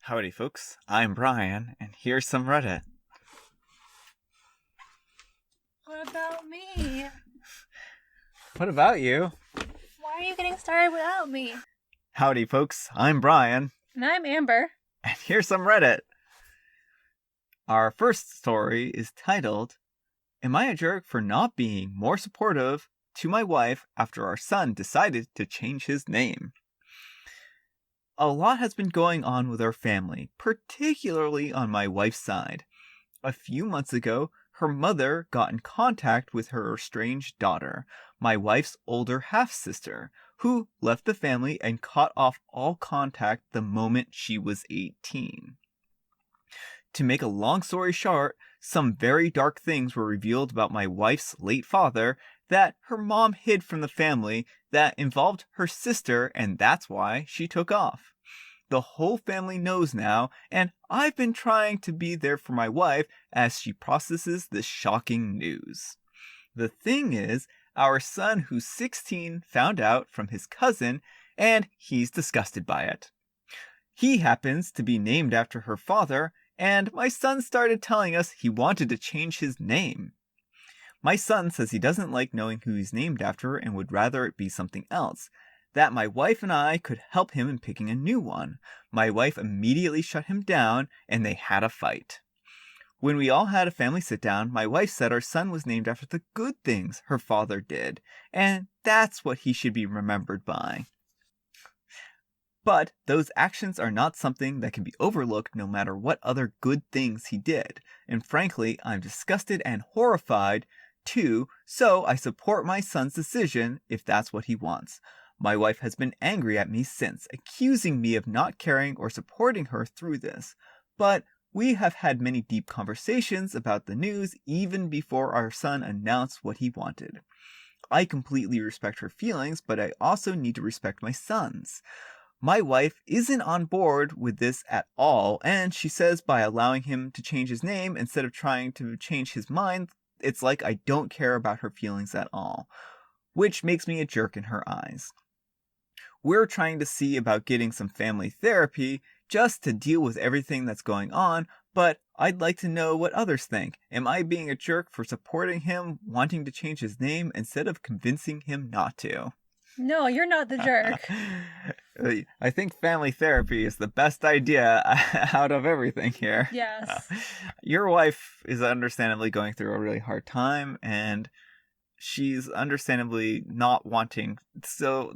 Howdy, folks. I'm Brian, and here's some Reddit. What about me? What about you? Why are you getting started without me? Howdy, folks. I'm Brian, And I'm Amber. and here's some Reddit. Our first story is titled, Am I a jerk for not being more supportive to my wife after our son decided to change his name? A lot has been going on with our family, particularly on my wife's side. A few months ago, her mother got in contact with her estranged daughter, my wife's older half-sister, who left the family and cut off all contact the moment she was 18. To make a long story short, some very dark things were revealed about my wife's late father that her mom hid from the family that involved her sister, and that's why she took off. The whole family knows now, and I've been trying to be there for my wife as she processes this shocking news. The thing is, our son, who's 16, found out from his cousin, and he's disgusted by it. He happens to be named after her father, and my son started telling us he wanted to change his name. My son says he doesn't like knowing who he's named after and would rather it be something else. That my wife and I could help him in picking a new one. My wife immediately shut him down, and they had a fight. When we all had a family sit-down, my wife said our son was named after the good things her father did, and that's what he should be remembered by. But those actions are not something that can be overlooked no matter what other good things he did, and frankly, I'm disgusted and horrified too, so I support my son's decision if that's what he wants. My wife has been angry at me since, accusing me of not caring or supporting her through this. But we have had many deep conversations about the news even before our son announced what he wanted. I completely respect her feelings, but I also need to respect my son's. My wife isn't on board with this at all, and she says by allowing him to change his name instead of trying to change his mind, it's like I don't care about her feelings at all, which makes me a jerk in her eyes. We're trying to see about getting some family therapy just to deal with everything that's going on, but I'd like to know what others think. Am I being a jerk for supporting him wanting to change his name instead of convincing him not to? No, you're not the jerk. I think family therapy is the best idea out of everything here. Yes. Your wife is understandably going through a really hard time, and she's understandably not wanting. So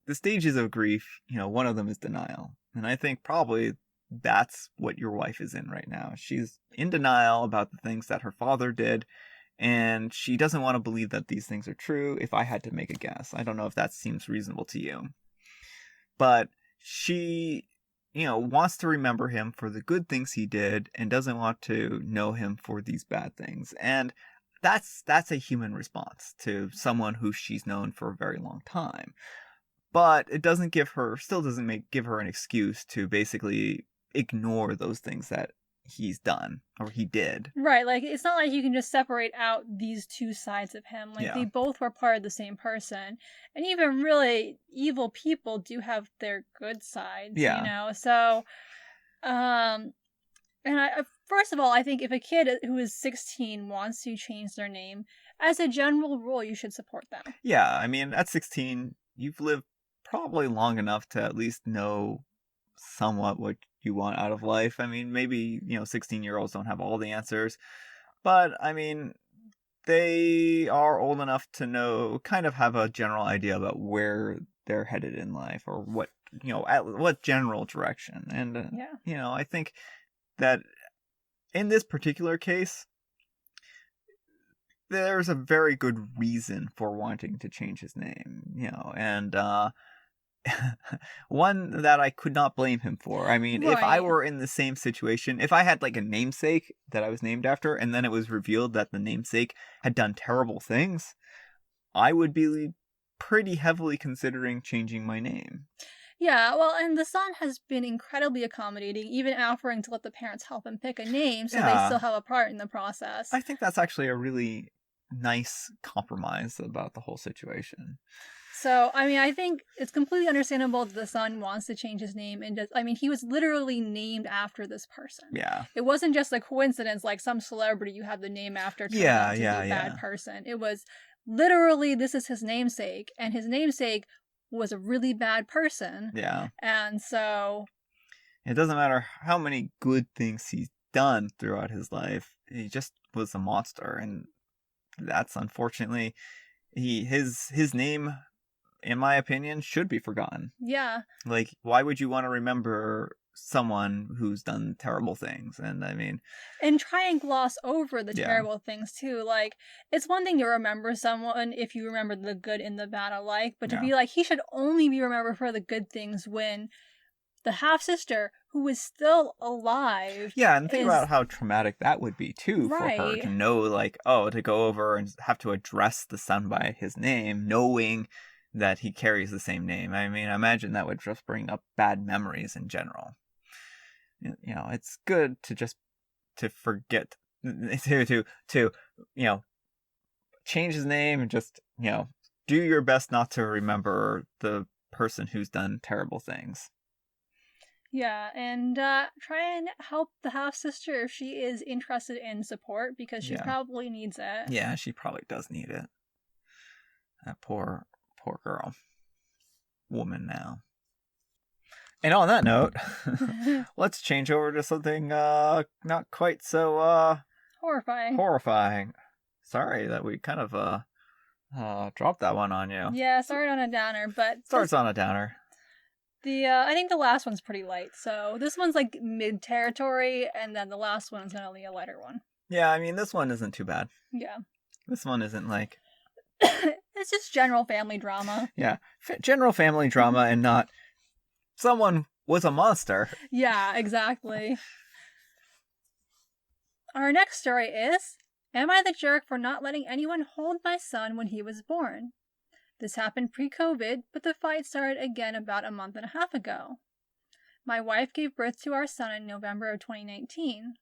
the stages of grief, one of them is denial. And I think probably that's what your wife is in right now. She's in denial about the things that her father did, and she doesn't want to believe that these things are true, if I had to make a guess. I don't know if that seems reasonable to you. But she, wants to remember him for the good things he did and doesn't want to know him for these bad things. And that's a human response to someone who she's known for a very long time. But it doesn't give her an excuse to basically ignore those things that he's done or he did. Right, like it's not like you can just separate out these two sides of him. Like they both were part of the same person. And even really evil people do have their good sides, So and first of all, I think if a kid who is 16 wants to change their name, as a general rule, you should support them. Yeah, I mean, at 16, you've lived probably long enough to at least know somewhat what you want out of life. I mean, maybe, 16-year-olds don't have all the answers, but I mean, they are old enough to kind of have a general idea about where they're headed in life or what, at what general direction. And, I think that in this particular case, there's a very good reason for wanting to change his name, and one that I could not blame him for. I mean, if I were in the same situation, if I had like a namesake that I was named after, and then it was revealed that the namesake had done terrible things, I would be pretty heavily considering changing my name. Yeah, well, and the son has been incredibly accommodating, even offering to let the parents help him pick a name so they still have a part in the process. I think that's actually a really nice compromise about the whole situation. So, I mean, I think it's completely understandable that the son wants to change his name. And he was literally named after this person. Yeah. It wasn't just a coincidence like some celebrity you have the name after turned out to be a bad person. It was literally, this is his namesake. And his namesake was a really bad person. Yeah. And so... It doesn't matter how many good things he's done throughout his life. He just was a monster. And that's unfortunately... His name... in my opinion, should be forgotten. Yeah. Like, why would you want to remember someone who's done terrible things? And I mean... And try and gloss over the terrible things, too. Like, it's one thing to remember someone if you remember the good and the bad alike, but to be like, he should only be remembered for the good things when the half-sister, who is still alive... Yeah, and think about how traumatic that would be, too, for her. To know, like, to go over and have to address the son by his name, knowing... that he carries the same name. I mean, I imagine that would just bring up bad memories in general. You know, it's good to forget, to change his name and just, do your best not to remember the person who's done terrible things. Yeah, and try and help the half-sister if she is interested in support, because she probably needs it. Yeah, she probably does need it. That poor girl. Woman now. And on that note, let's change over to something not quite so horrifying. Sorry that we kind of dropped that one on you. Yeah, started on a downer, but... Starts on a downer. I think the last one's pretty light, so this one's like mid-territory, and then the last one's only a lighter one. Yeah, I mean, this one isn't too bad. Yeah. This one isn't like... It's just general family drama. Yeah, general family drama and not someone was a monster. Yeah, exactly. Our next story is, am I the jerk for not letting anyone hold my son when he was born? This happened pre-COVID, but the fight started again about a month and a half ago. My wife gave birth to our son in November of 2019.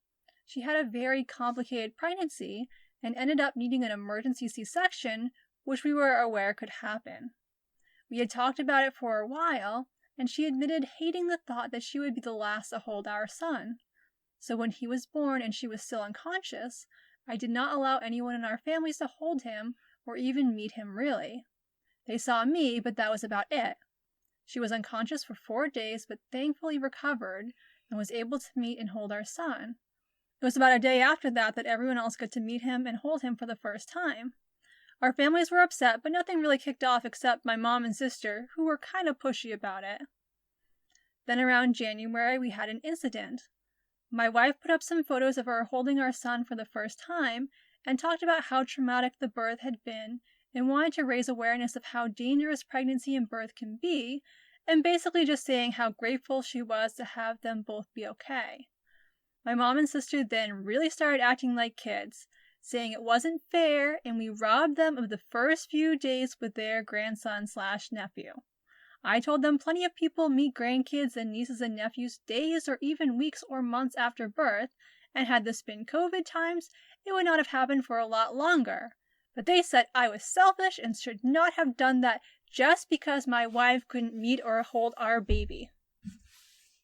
She had a very complicated pregnancy and ended up needing an emergency C-section, which we were aware could happen. We had talked about it for a while, and she admitted hating the thought that she would be the last to hold our son. So when he was born and she was still unconscious, I did not allow anyone in our families to hold him or even meet him really. They saw me, but that was about it. She was unconscious for 4 days, but thankfully recovered and was able to meet and hold our son. It was about a day after that everyone else got to meet him and hold him for the first time. Our families were upset, but nothing really kicked off except my mom and sister, who were kind of pushy about it. Then around January, we had an incident. My wife put up some photos of her holding our son for the first time and talked about how traumatic the birth had been and wanted to raise awareness of how dangerous pregnancy and birth can be, and basically just saying how grateful she was to have them both be okay. My mom and sister then really started acting like kids, saying it wasn't fair and we robbed them of the first few days with their grandson/nephew. I told them plenty of people meet grandkids and nieces and nephews days or even weeks or months after birth, and had this been COVID times, it would not have happened for a lot longer. But they said I was selfish and should not have done that just because my wife couldn't meet or hold our baby.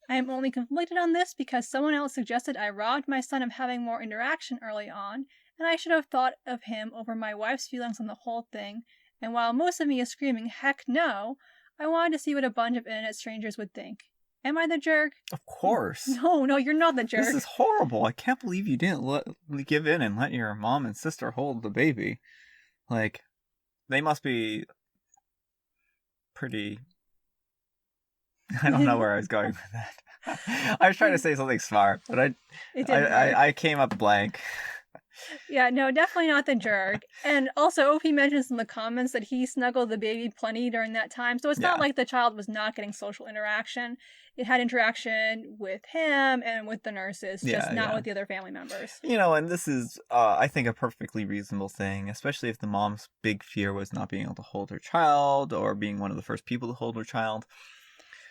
I am only conflicted on this because someone else suggested I robbed my son of having more interaction early on, and I should have thought of him over my wife's feelings on the whole thing, and while most of me is screaming heck no, I wanted to see what a bunch of internet strangers would think. Am I the jerk? Of course. No, you're not the jerk. This is horrible. I can't believe you didn't give in and let your mom and sister hold the baby. Like, they must be pretty... I don't know where I was going with that. I was trying to say something smart, but I came up blank. Yeah, no, definitely not the jerk. And also, OP mentions in the comments that he snuggled the baby plenty during that time, so it's not like the child was not getting social interaction. It had interaction with him and with the nurses, just not with the other family members. And this is, I think, a perfectly reasonable thing, especially if the mom's big fear was not being able to hold her child or being one of the first people to hold her child.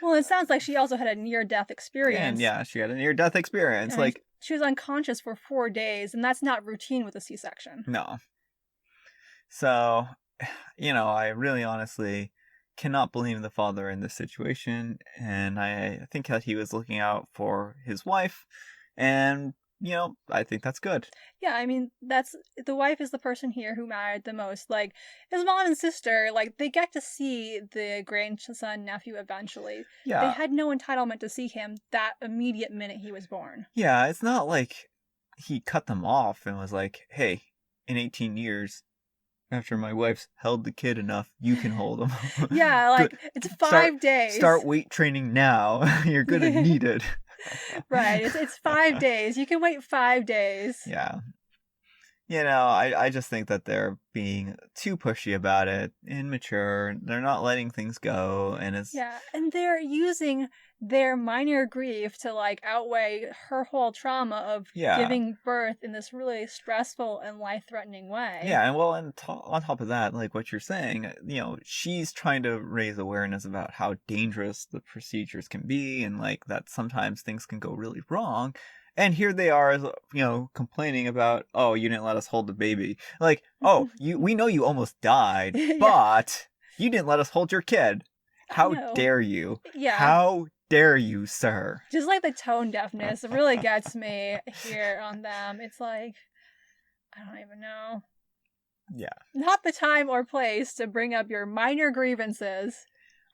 Well, it sounds like she also had a near-death experience. And she had a near-death experience. And she was unconscious for 4 days, and that's not routine with a C-section. No. So, I really honestly, cannot blame the father in this situation, and I think that he was looking out for his wife, and, I think that's good. Yeah, I mean, the wife is the person here who mattered the most. Like, his mom and sister, like, they get to see the grandson, nephew eventually. Yeah. They had no entitlement to see him that immediate minute he was born. Yeah, it's not like he cut them off and was like, hey, in 18 years, after my wife's held the kid enough, you can hold him. Yeah, like, it's 5 days. Start weight training now. You're going to need it. Right, it's 5 days. You can wait 5 days. Yeah. I just think that they're being too pushy about it, immature. They're not letting things go, and it's... Yeah, and they're using their minor grief to, like, outweigh her whole trauma of giving birth in this really stressful and life-threatening way. Yeah, and well, on top of that, like what you're saying, she's trying to raise awareness about how dangerous the procedures can be, and, like, that sometimes things can go really wrong. And here they are, complaining about, oh, you didn't let us hold the baby. Like, oh, we know you almost died, but you didn't let us hold your kid. How dare you? Yeah. How dare you, sir? Just like the tone deafness really gets me here on them. It's like, I don't even know. Yeah. Not the time or place to bring up your minor grievances.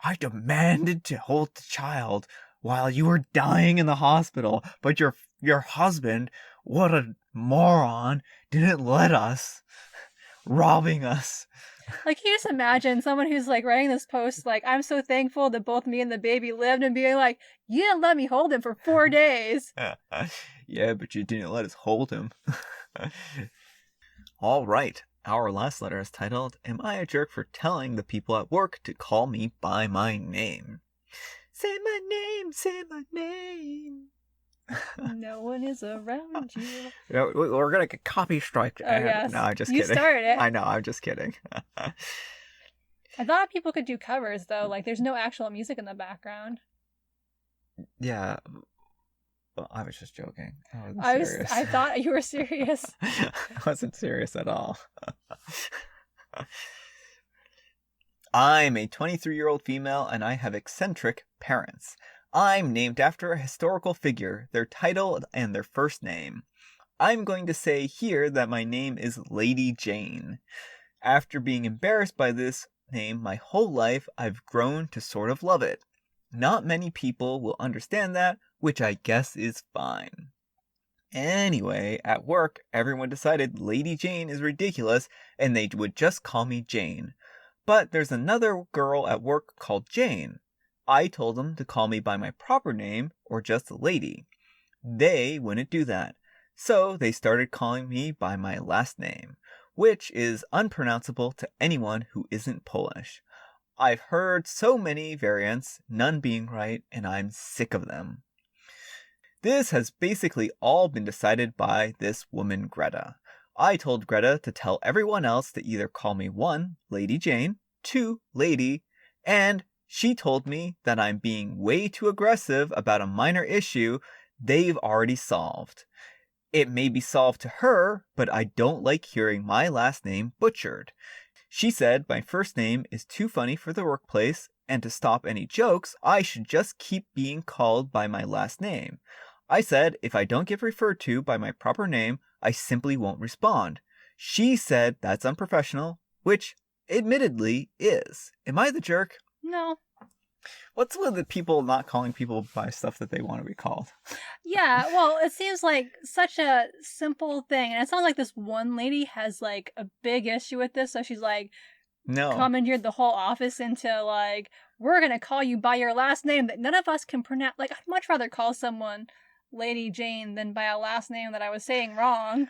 I demanded to hold the child while you were dying in the hospital, but your husband, what a moron, didn't let us, robbing us. Like, can you just imagine someone who's, like, writing this post, like, I'm so thankful that both me and the baby lived, and being like, you didn't let me hold him for 4 days. Yeah, but you didn't let us hold him. All right. Our last letter is titled, Am I a Jerk for Telling the People at Work to Call Me by My Name? Say my name, say my name. No one is around you. We're going to get copy strike. Oh, yes. No, I'm just kidding. You started it. I know, I'm just kidding. I thought people could do covers, though. Like, there's no actual music in the background. Yeah. Well, I was just joking. I wasn't serious. I thought you were serious. I wasn't serious at all. I'm a 23-year-old female, and I have eccentric parents. I'm named after a historical figure, their title, and their first name. I'm going to say here that my name is Lady Jane. After being embarrassed by this name my whole life, I've grown to sort of love it. Not many people will understand that, which I guess is fine. Anyway, at work, everyone decided Lady Jane is ridiculous, and they would just call me Jane. But there's another girl at work called Jane. I told them to call me by my proper name, or just Lady. They wouldn't do that, so they started calling me by my last name, which is unpronounceable to anyone who isn't Polish. I've heard so many variants, none being right, and I'm sick of them. This has basically all been decided by this woman Greta. I told Greta to tell everyone else to either call me 1, Lady Jane, 2, Lady, and she told me that I'm being way too aggressive about a minor issue they've already solved. It may be solved to her, but I don't like hearing my last name butchered. She said my first name is too funny for the workplace, and to stop any jokes, I should just keep being called by my last name. I said if I don't get referred to by my proper name, I simply won't respond. She said that's unprofessional, which admittedly is. Am I the jerk? No. What's with the people not calling people by stuff that they want to be called? Yeah, well, it seems like such a simple thing. And it sounds like this one lady has, like, a big issue with this. So she's, like, commandeered the whole office into, like, we're going to call you by your last name that none of us can pronounce. Like, I'd much rather call someone Lady Jane than by a last name that I was saying wrong.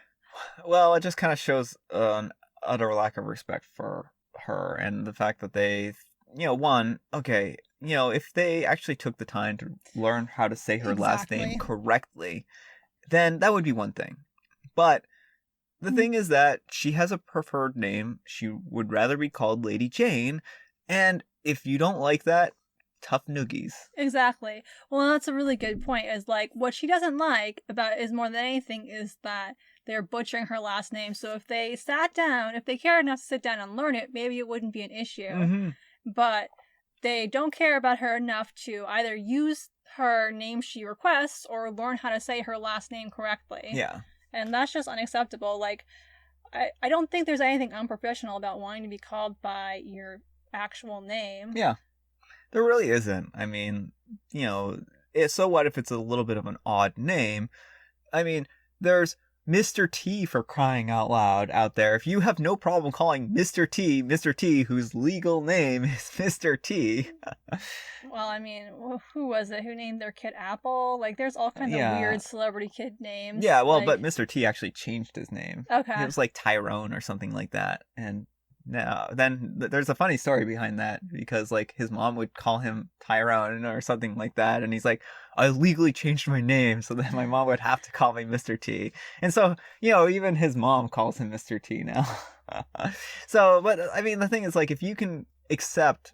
Well, it just kind of shows an utter lack of respect for her and the fact that they, if they actually took the time to learn how to say her last name correctly, then that would be one thing. But the thing is that she has a preferred name. She would rather be called Lady Jane. And if you don't like that, tough noogies. Exactly. Well, that's a really good point. Is like what she doesn't like about it is more than anything is that they're butchering her last name. So if they sat down, if they cared enough to sit down and learn it, maybe it wouldn't be an issue. Mm-hmm. But they don't care about her enough to either use her name she requests or learn how to say her last name correctly. Yeah. And that's just unacceptable. Like, I don't think there's anything unprofessional about wanting to be called by your actual name. Yeah. There really isn't. I mean, you know, so what if it's a little bit of an odd name? I mean, there's Mr. T, for crying out loud, out there. If you have no problem calling Mr. T, whose legal name is Mr. T. Well, I mean, who was it? Who named their kid Apple? Like, there's all kinds of weird celebrity kid names. Yeah, well, but Mr. T actually changed his name. Okay. It was like Tyrone or something like that. And now, then there's a funny story behind that, because like his mom would call him Tyrone or something like that, and he's like, I legally changed my name so that my mom would have to call me Mr. T. And so, you know, even his mom calls him Mr. T now. So, but I mean, the thing is, like, if you can accept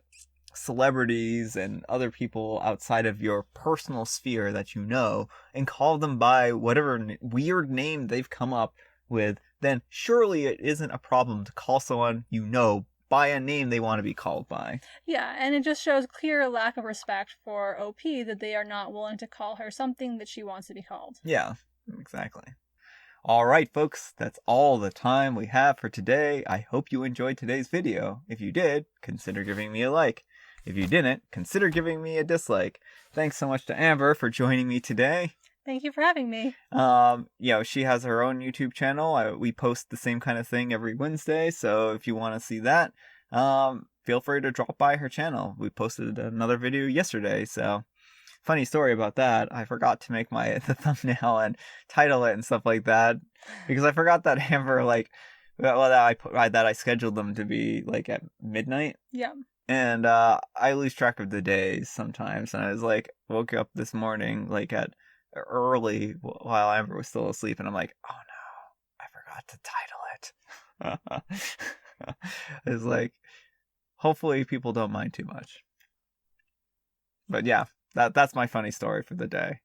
celebrities and other people outside of your personal sphere that you know and call them by whatever weird name they've come up with, then surely it isn't a problem to call someone you know by a name they want to be called by. Yeah, and it just shows clear lack of respect for OP that they are not willing to call her something that she wants to be called. Yeah, exactly. All right, folks, that's all the time we have for today. I hope you enjoyed today's video. If you did, consider giving me a like. If you didn't, consider giving me a dislike. Thanks so much to Amber for joining me today. Thank you for having me. You know, she has her own YouTube channel. We post the same kind of thing every Wednesday, so if you want to see that, feel free to drop by her channel. We posted another video yesterday, so funny story about that. I forgot to make the thumbnail and title it and stuff like that, because I forgot that Amber, like, that I scheduled them to be like at midnight. Yeah. And I lose track of the days sometimes, and I was like, woke up this morning like at early while Amber was still asleep, and I'm like, oh no, I forgot to title it. It's like, hopefully people don't mind too much. But yeah, that's my funny story for the day.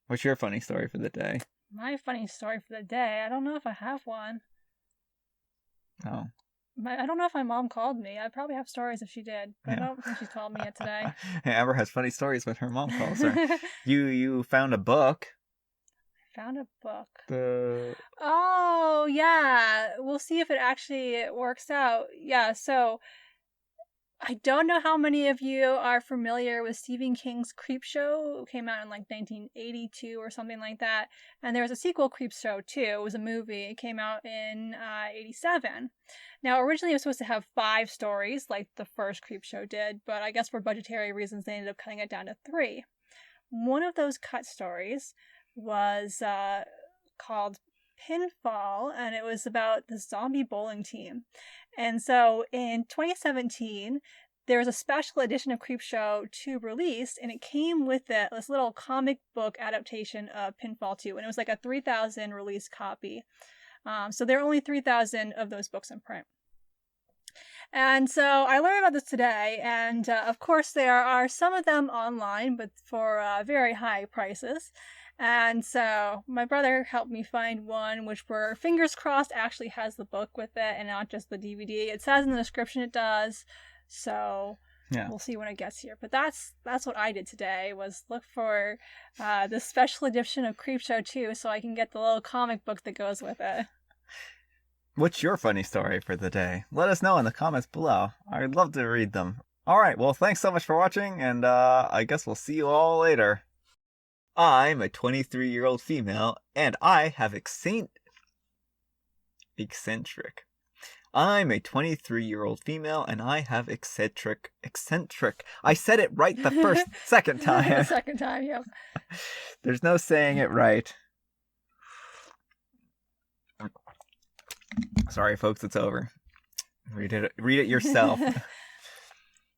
What's your funny story for the day? My funny story for the day? I don't know if I have one. Oh. I don't know if my mom called me. I probably have stories if she did, but I don't think she's called me yet today. Amber has funny stories when her mom calls her. You found a book. I found a book. Oh, yeah. We'll see if it actually works out. Yeah, so I don't know how many of you are familiar with Stephen King's Creepshow. It came out in like 1982 or something like that. And there was a sequel, Creepshow 2. It was a movie. It came out in 87. Now, originally it was supposed to have 5 stories like the first Creepshow did, but I guess for budgetary reasons they ended up cutting it down to 3. One of those cut stories was called Pinfall, and it was about the zombie bowling team. And so in 2017, there was a special edition of Creepshow 2 released, and it came with this little comic book adaptation of Pinfall 2, and it was like a 3,000 release copy. So there are only 3,000 of those books in print. And so I learned about this today, and of course there are some of them online, but for very high prices. And so my brother helped me find one, which we're fingers crossed actually has the book with it and not just the DVD. It says in the description it does, so yeah. We'll see when it gets here. But that's what I did today, was look for the special edition of Creepshow 2 so I can get the little comic book that goes with it. What's your funny story for the day? Let us know in the comments below. I'd love to read them. Alright, well, thanks so much for watching, and I guess we'll see you all later. I'm a 23-year-old female, and I have eccentric. I'm a 23-year-old female, and I have eccentric. I said it right the second time. The second time, yep. There's no saying it right. Sorry, folks, it's over. Read it yourself.